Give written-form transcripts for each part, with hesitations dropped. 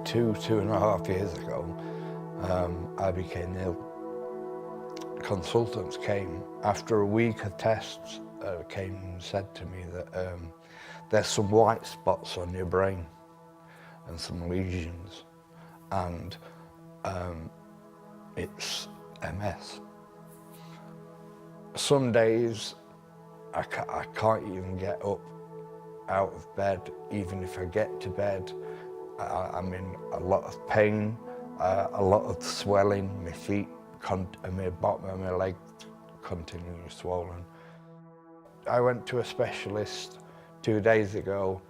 2.5 years ago, I became ill. Consultants came after a week of tests, came and said to me that there's some white spots on your brain and some lesions, and it's MS. Some days I can't even get up out of bed. Even if I get to bed, I'm in a lot of pain, a lot of swelling. My feet and my bottom of my legs continually swollen. I went to a specialist 2 days ago,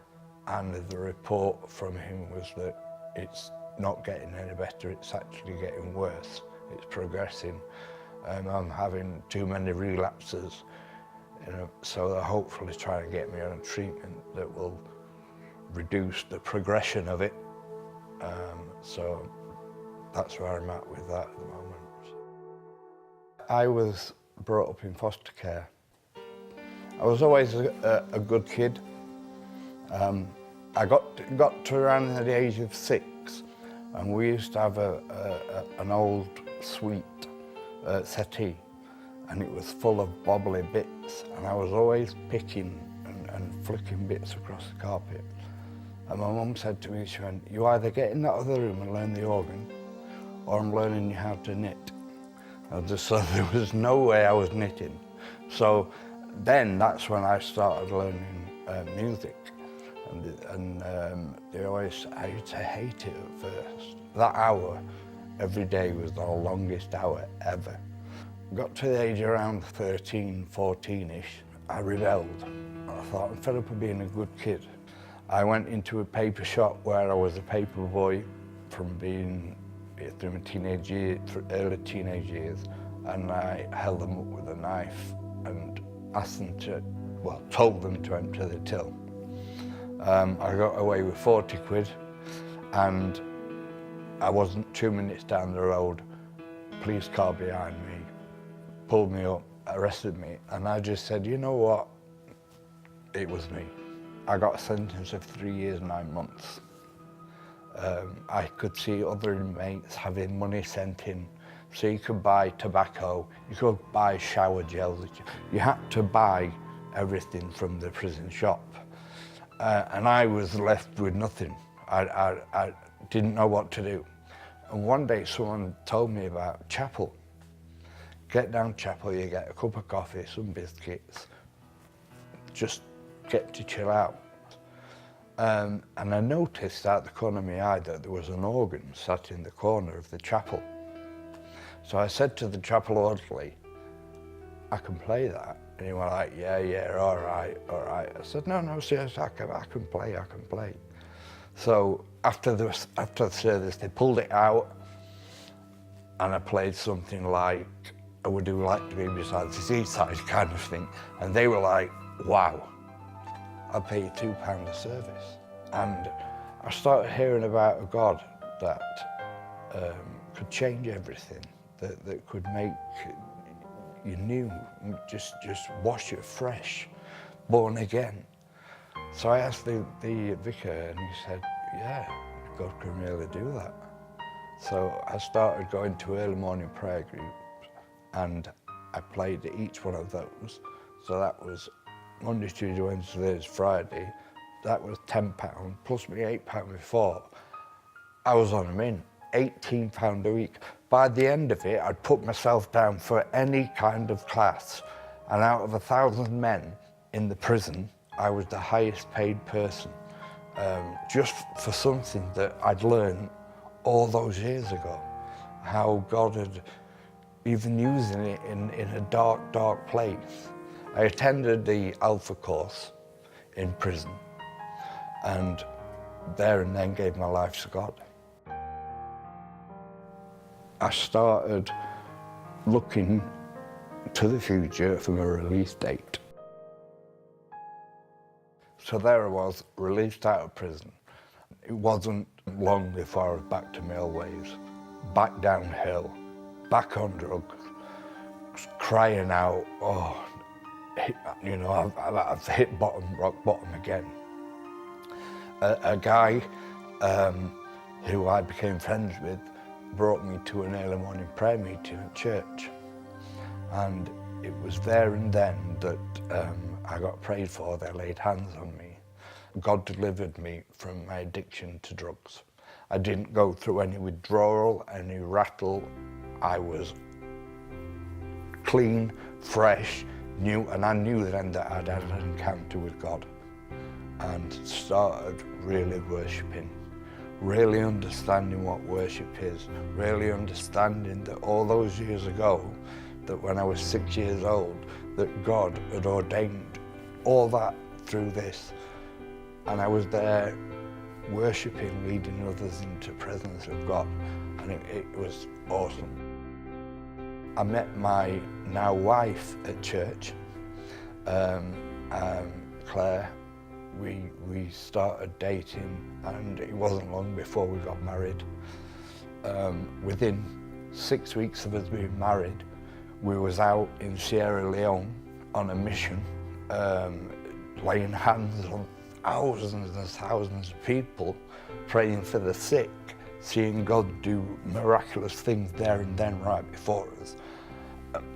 and the report from him was that it's not getting any better, it's actually getting worse. It's progressing. I'm having too many relapses, so they're hopefully trying to get me on a treatment that will reduce the progression of it. So that's where I'm at with that at the moment. I was brought up in foster care. I was always a good kid. I got to around the age of 6, and we used to have an old sweet settee, and it was full of bobbly bits, and I was always picking and flicking bits across the carpet. And my mum said to me, she went, "You either get in that other room and learn the organ, or I'm learning you how to knit." So there was no way I was knitting. So then that's when I started learning music. And I used to hate it at first. That hour every day was the longest hour ever. Got to the age around 13, 14-ish, I rebelled. I thought, I'm fed up of being a good kid. I went into a paper shop where I was a paper boy from being through my early teenage years, and I held them up with a knife and asked them told them to empty the till. I got away with 40 quid, and I wasn't 2 minutes down the road, police car behind me, pulled me up, arrested me, and I just said, you know what, it was me. I got a sentence of 3 years, 9 months. I could see other inmates having money sent in, so you could buy tobacco, you could buy shower gels, you had to buy everything from the prison shop. And I was left with nothing. I didn't know what to do. And one day someone told me about Chapel. Get down Chapel, you get a cup of coffee, some biscuits, just get to chill out. And I noticed out the corner of my eye that there was an organ sat in the corner of the chapel. So I said to the chapel orderly, I can play that. And he went like, yeah, all right. I said, no, seriously, I can play. So after the service, they pulled it out, and I played something like, I would do like to be beside the seaside kind of thing. And they were like, wow, I'll pay you £2 a service. And I started hearing about a God that could change everything, that could make you new, just wash you fresh, born again. So I asked the vicar, and he said, yeah, God can really do that. So I started going to early morning prayer groups, and I played each one of those. So that was Monday, Tuesday, Wednesday, Thursday, Friday. That was £10, plus me £8 before. I was on them in, £18 a week. By the end of it, I'd put myself down for any kind of class. And out of 1,000 men in the prison, I was the highest paid person, just for something that I'd learned all those years ago, how God had even using it in a dark, dark place. I attended the Alpha course in prison, and there and then gave my life to God. I started looking to the future from a release date. So there I was, released out of prison. It wasn't long before I was back to my old ways, back downhill, back on drugs, crying out, oh, you know, I've hit rock bottom again. A guy who I became friends with, brought me to an early morning prayer meeting at church. And it was there and then that I got prayed for. They laid hands on me. God delivered me from my addiction to drugs. I didn't go through any withdrawal, any rattle. I was clean, fresh, new, and I knew then that I'd had an encounter with God and started really worshipping, really understanding what worship is, really understanding that all those years ago, that when I was 6 years old, that God had ordained all that through this. And I was there worshipping, leading others into the presence of God, and it was awesome. I met my now wife at church, Claire. We started dating, and it wasn't long before we got married. Within 6 weeks of us being married, we was out in Sierra Leone on a mission, laying hands on thousands and thousands of people, praying for the sick, seeing God do miraculous things there and then right before us.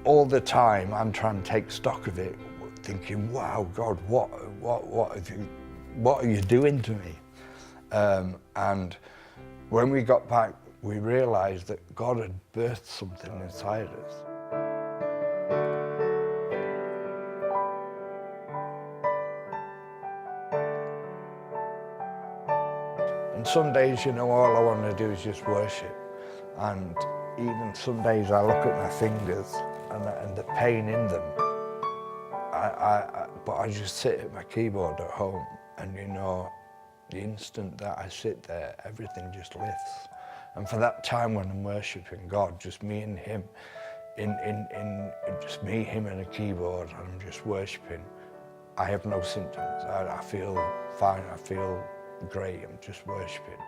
All the time I'm trying to take stock of it, thinking, wow, God, what are you doing to me? And when we got back, we realized that God had birthed something inside us. And some days, you know, all I want to do is just worship. And even some days I look at my fingers and the pain in them. But I just sit at my keyboard at home, and you know, the instant that I sit there, everything just lifts. And for that time when I'm worshiping God, just me and Him, just me, Him and a keyboard, and I'm just worshiping, I have no symptoms. I feel fine, I feel great, I'm just worshiping.